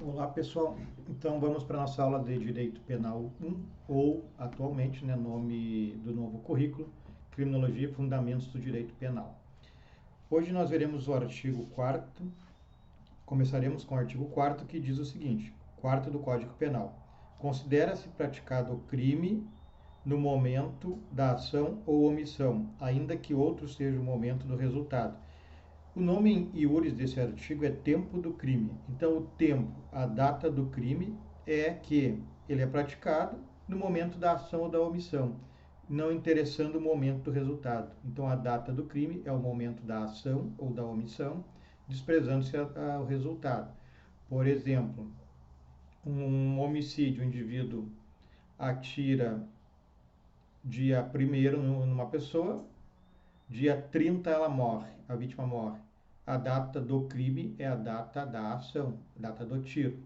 Olá pessoal, então vamos para a nossa aula de Direito Penal 1, ou atualmente, nome do novo currículo, Criminologia e Fundamentos do Direito Penal. Hoje nós veremos o artigo 4º, começaremos com o artigo 4º que diz o seguinte: 4º do Código Penal. Considera-se praticado o crime no momento da ação ou omissão, ainda que outro seja o momento do resultado. O nome em iuris desse artigo é tempo do crime. Então, o tempo, a data do crime, é que ele é praticado no momento da ação ou da omissão, não interessando o momento do resultado. Então, a data do crime é o momento da ação ou da omissão, desprezando-se o resultado. Por exemplo, um homicídio, o indivíduo atira dia 1º numa pessoa, dia 30 ela morre, a vítima morre. A data do crime é a data da ação, a data do tiro.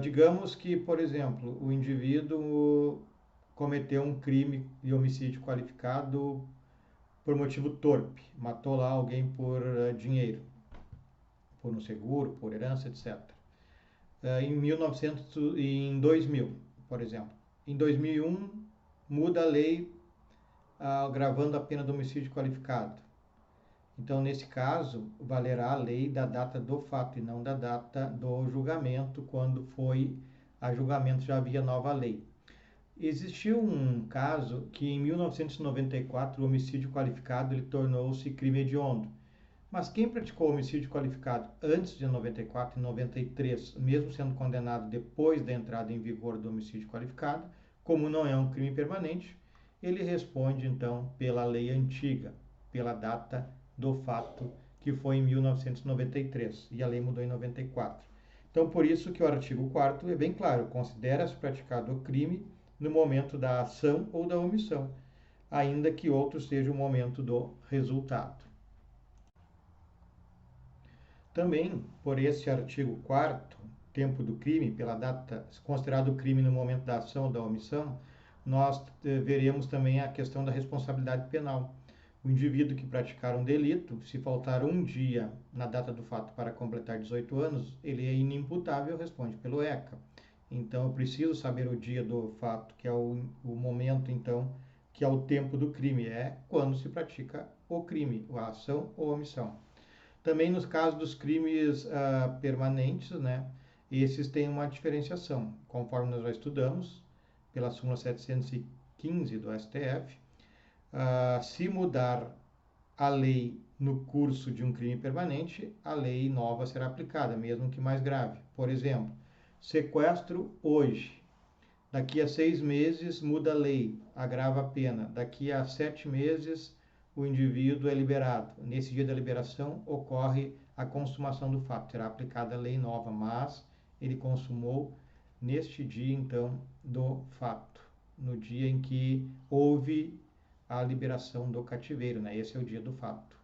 Digamos que, por exemplo, o indivíduo cometeu um crime de homicídio qualificado por motivo torpe, matou lá alguém por dinheiro, por um seguro, por herança, etc. Em 2000, por exemplo. Em 2001, muda a lei agravando a pena do homicídio qualificado. Então, nesse caso, valerá a lei da data do fato e não da data do julgamento, quando foi a julgamento já havia nova lei. Existiu um caso que em 1994 o homicídio qualificado ele tornou-se crime hediondo. Mas quem praticou homicídio qualificado antes de 94 e 93, mesmo sendo condenado depois da entrada em vigor do homicídio qualificado, como não é um crime permanente, ele responde então pela lei antiga, pela data do fato, que foi em 1993, e a lei mudou em 94. Então, por isso que o artigo 4º é bem claro: considera-se praticado o crime no momento da ação ou da omissão, ainda que outro seja o momento do resultado. Também, por esse artigo 4º, tempo do crime, pela data considerado crime no momento da ação ou da omissão, nós veremos também a questão da responsabilidade penal. O indivíduo que praticar um delito, se faltar um dia na data do fato para completar 18 anos, ele é inimputável, responde pelo ECA. Então, eu preciso saber o dia do fato, que é o momento, então, que é o tempo do crime, é quando se pratica o crime, a ação ou omissão. Também nos casos dos crimes permanentes, esses têm uma diferenciação, conforme nós já estudamos, pela súmula 715 do STF. Se mudar a lei no curso de um crime permanente, a lei nova será aplicada, mesmo que mais grave. Por exemplo, sequestro hoje. Daqui a 6 meses muda a lei, agrava a pena. Daqui a 7 meses o indivíduo é liberado. Nesse dia da liberação ocorre a consumação do fato. Será aplicada a lei nova, mas ele consumou neste dia, então, do fato. No dia em que houve a liberação do cativeiro, Esse é o dia do fato.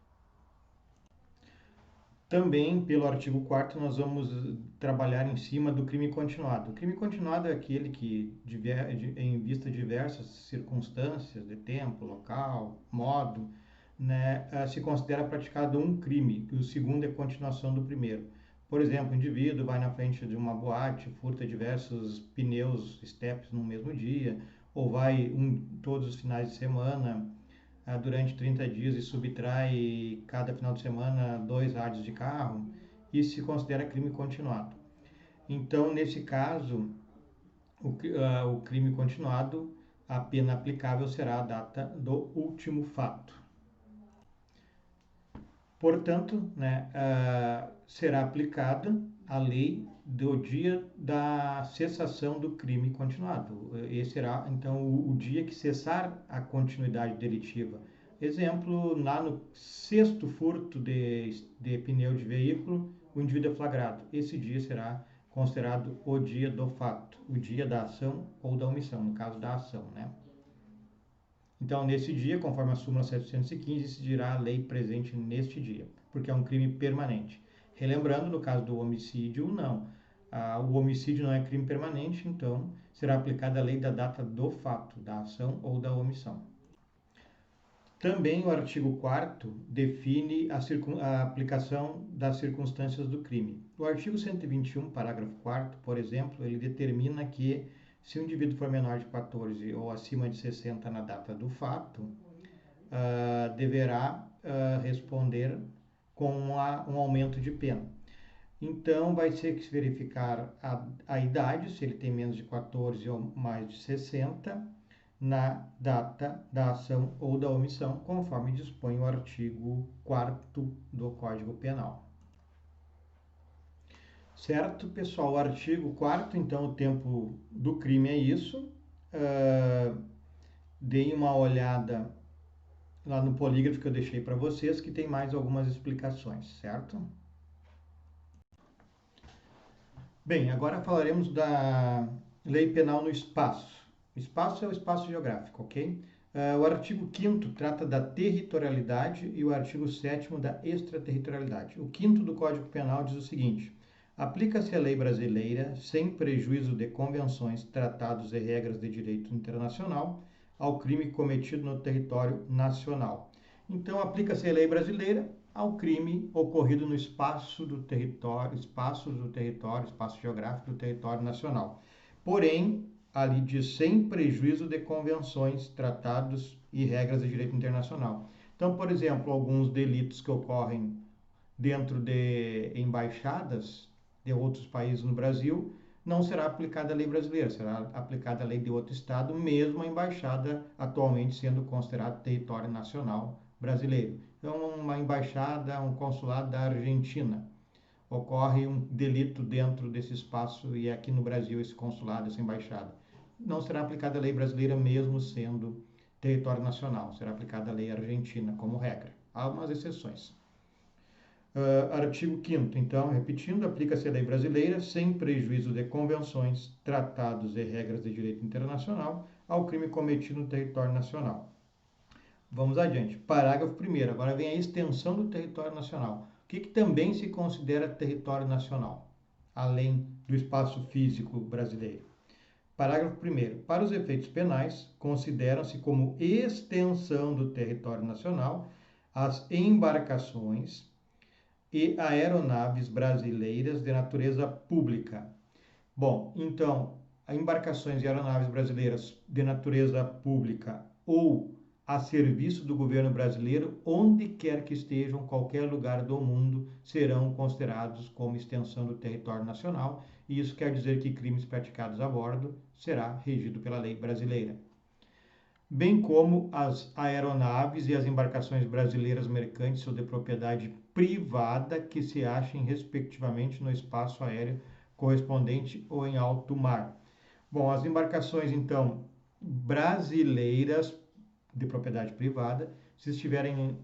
Também, pelo artigo 4º, nós vamos trabalhar em cima do crime continuado. O crime continuado é aquele que, em vista de diversas circunstâncias, de tempo, local, modo, se considera praticado um crime, e o segundo é continuação do primeiro. Por exemplo, o indivíduo vai na frente de uma boate, furta diversos pneus, estepes no mesmo dia, ou vai todos os finais de semana durante 30 dias e subtrai cada final de semana 2 rádios de carro, isso se considera crime continuado. Então, nesse caso, o crime continuado, a pena aplicável será a data do último fato. Portanto, será aplicada a lei do dia da cessação do crime continuado. Esse será, então, o dia que cessar a continuidade delitiva. Exemplo, lá no 6º furto de pneu de veículo, o indivíduo é flagrado. Esse dia será considerado o dia do fato, o dia da ação ou da omissão, no caso da ação, Então, nesse dia, conforme a súmula 715, se dirá a lei presente neste dia, porque é um crime permanente. Relembrando, no caso do homicídio, não. O homicídio não é crime permanente, então será aplicada a lei da data do fato, da ação ou da omissão. Também o artigo 4º define a aplicação das circunstâncias do crime. O artigo 121, parágrafo 4º, por exemplo, ele determina que se o indivíduo for menor de 14 ou acima de 60 na data do fato, deverá responder com um aumento de pena. Então, vai ter que se verificar a idade, se ele tem menos de 14 ou mais de 60, na data da ação ou da omissão, conforme dispõe o artigo 4º do Código Penal. Certo, pessoal? O artigo 4º, então, o tempo do crime é isso. Deem uma olhada lá no polígrafo que eu deixei para vocês, que tem mais algumas explicações, certo? Bem, agora falaremos da lei penal no espaço. O espaço é o espaço geográfico, ok? O artigo 5º trata da territorialidade e o artigo 7º da extraterritorialidade. O 5º do Código Penal diz o seguinte: aplica-se a lei brasileira sem prejuízo de convenções, tratados e regras de direito internacional ao crime cometido no território nacional. Então, aplica-se a lei brasileira ao crime ocorrido no espaço geográfico do território nacional. Porém, ali diz sem prejuízo de convenções, tratados e regras de direito internacional. Então, por exemplo, alguns delitos que ocorrem dentro de embaixadas de outros países no Brasil, não será aplicada a lei brasileira, será aplicada a lei de outro estado, mesmo a embaixada atualmente sendo considerada território nacional brasileiro. Então, uma embaixada, um consulado da Argentina, ocorre um delito dentro desse espaço e aqui no Brasil esse consulado, essa embaixada. Não será aplicada a lei brasileira mesmo sendo território nacional, será aplicada a lei argentina como regra. Há algumas exceções. Artigo 5º, então, repetindo, aplica-se a lei brasileira sem prejuízo de convenções, tratados e regras de direito internacional ao crime cometido no território nacional. Vamos adiante. Parágrafo 1º. Agora vem a extensão do território nacional. O que também se considera território nacional, além do espaço físico brasileiro? Parágrafo 1º. Para os efeitos penais, consideram-se como extensão do território nacional as embarcações e aeronaves brasileiras de natureza pública. Bom, então, embarcações e aeronaves brasileiras de natureza pública ou a serviço do governo brasileiro, onde quer que estejam, qualquer lugar do mundo, serão considerados como extensão do território nacional, e isso quer dizer que crimes praticados a bordo será regido pela lei brasileira. Bem como as aeronaves e as embarcações brasileiras mercantes ou de propriedade privada que se achem, respectivamente, no espaço aéreo correspondente ou em alto mar. Bom, as embarcações, então, brasileiras de propriedade privada, se estiverem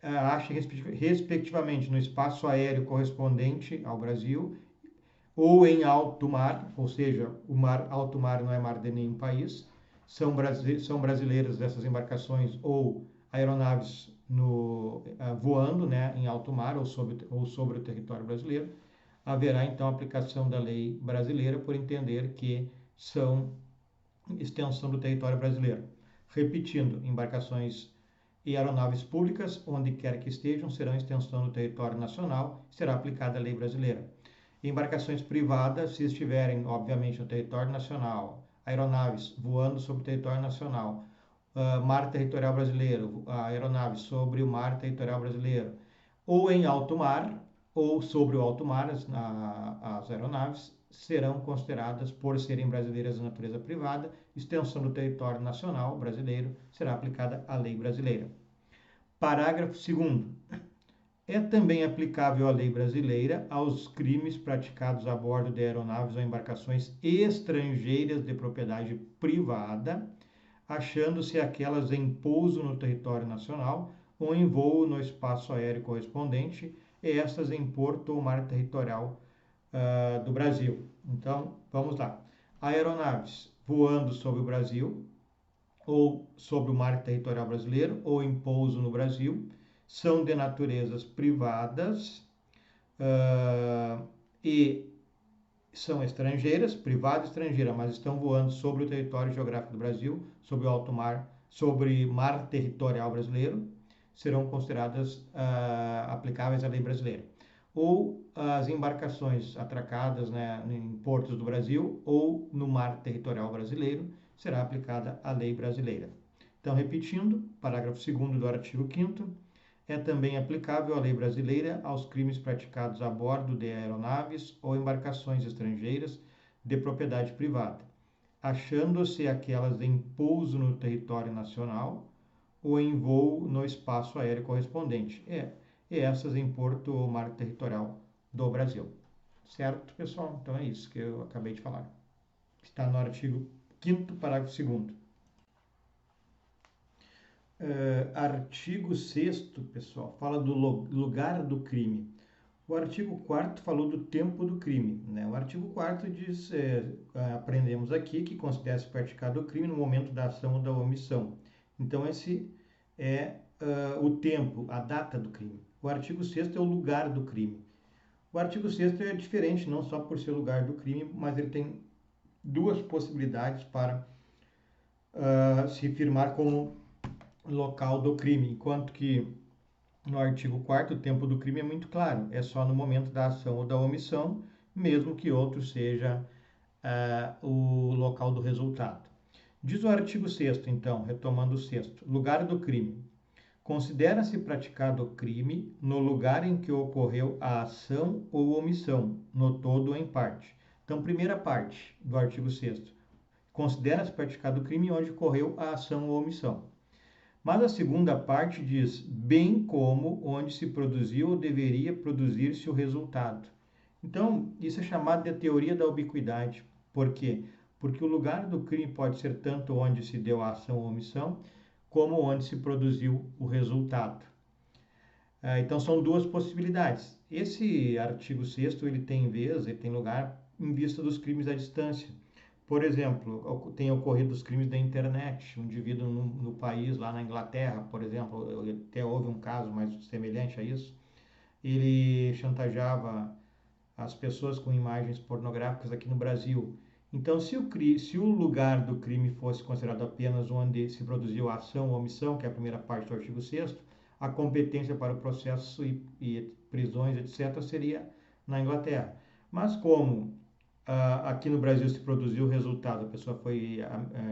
achem respectivamente no espaço aéreo correspondente ao Brasil ou em alto mar, ou seja, o mar, alto mar não é mar de nenhum país, são brasileiras essas embarcações ou aeronaves voando, né, em alto mar ou sobre o território brasileiro, haverá então aplicação da lei brasileira por entender que são extensão do território brasileiro. Repetindo, embarcações e aeronaves públicas, onde quer que estejam, serão extensão do território nacional, será aplicada a lei brasileira. Embarcações privadas, se estiverem, obviamente, no território nacional, aeronaves voando sobre o território nacional, mar territorial brasileiro, aeronaves sobre o mar territorial brasileiro, ou em alto mar, ou sobre o alto mar, as aeronaves, serão consideradas, por serem brasileiras de natureza privada, extensão do território nacional brasileiro, será aplicada a lei brasileira. Parágrafo 2º. É também aplicável a lei brasileira aos crimes praticados a bordo de aeronaves ou embarcações estrangeiras de propriedade privada, achando-se aquelas em pouso no território nacional ou em voo no espaço aéreo correspondente, e estas em porto ou mar territorial do Brasil. Então, vamos lá. Aeronaves voando sobre o Brasil, ou sobre o mar territorial brasileiro, ou em pouso no Brasil, são de naturezas privadas e que são estrangeiras, privada e estrangeira, mas estão voando sobre o território geográfico do Brasil, sobre o alto mar, sobre mar territorial brasileiro, serão consideradas aplicáveis à lei brasileira. Ou as embarcações atracadas, né, em portos do Brasil ou no mar territorial brasileiro, será aplicada a lei brasileira. Então, repetindo, parágrafo 2º do artigo 5º, é também aplicável a lei brasileira aos crimes praticados a bordo de aeronaves ou embarcações estrangeiras de propriedade privada, achando-se aquelas em pouso no território nacional ou em voo no espaço aéreo correspondente, e essas em porto ou mar territorial do Brasil. Certo, pessoal? Então é isso que eu acabei de falar. Está no artigo 5º, parágrafo 2º. Artigo 6º, pessoal, fala do lugar do crime. O artigo 4º falou do tempo do crime, né? O artigo 4º diz, aprendemos aqui, que considera-se praticado o crime no momento da ação ou da omissão. Então, esse é o tempo, a data do crime. O artigo 6º é o lugar do crime. O artigo 6º é diferente, não só por ser lugar do crime, mas ele tem duas possibilidades para se firmar como local do crime, enquanto que no artigo 4º o tempo do crime é muito claro, é só no momento da ação ou da omissão, mesmo que outro seja o local do resultado. Diz o artigo 6º, então, retomando o 6º, lugar do crime. Considera-se praticado o crime no lugar em que ocorreu a ação ou omissão, no todo ou em parte. Então, primeira parte do artigo 6º. Considera-se praticado o crime onde ocorreu a ação ou omissão. Mas a segunda parte diz, bem como onde se produziu ou deveria produzir-se o resultado. Então, isso é chamado de teoria da ubiquidade. Por quê? Porque o lugar do crime pode ser tanto onde se deu a ação ou omissão, como onde se produziu o resultado. Então, são duas possibilidades. Esse artigo 6º, ele tem lugar em vista dos crimes à distância. Por exemplo, tem ocorrido os crimes da internet. Um indivíduo no país, lá na Inglaterra, por exemplo, até houve um caso mais semelhante a isso. Ele chantageava as pessoas com imagens pornográficas aqui no Brasil. Então, se o lugar do crime fosse considerado apenas onde se produziu a ação ou omissão, que é a primeira parte do artigo 6º, a competência para o processo e prisões, etc., seria na Inglaterra. Mas como aqui no Brasil se produziu o resultado, a pessoa foi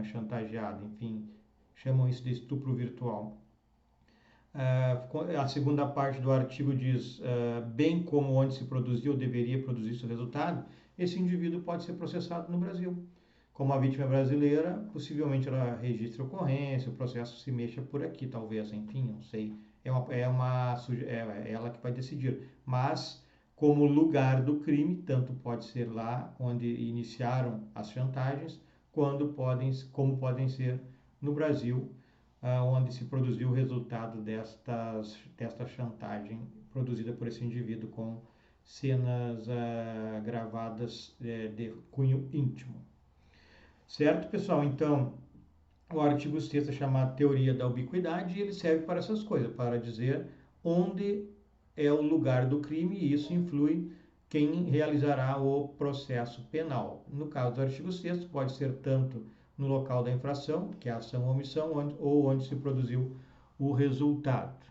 chantageada, enfim, chamam isso de estupro virtual. A segunda parte do artigo diz, bem como onde se produziu ou deveria produzir-se o resultado, esse indivíduo pode ser processado no Brasil. Como a vítima é brasileira, possivelmente ela registre ocorrência, o processo se mexa por aqui, talvez, enfim, não sei. É ela que vai decidir. Mas como lugar do crime, tanto pode ser lá onde iniciaram as chantagens, como podem ser no Brasil, onde se produziu o resultado desta chantagem produzida por esse indivíduo com cenas gravadas de cunho íntimo. Certo, pessoal? Então, o artigo 6º é chamado Teoria da Ubiquidade e ele serve para essas coisas, para dizer onde é o lugar do crime e isso influi quem realizará o processo penal. No caso do artigo 6º, pode ser tanto no local da infração, que é a ação ou omissão, ou onde se produziu o resultado.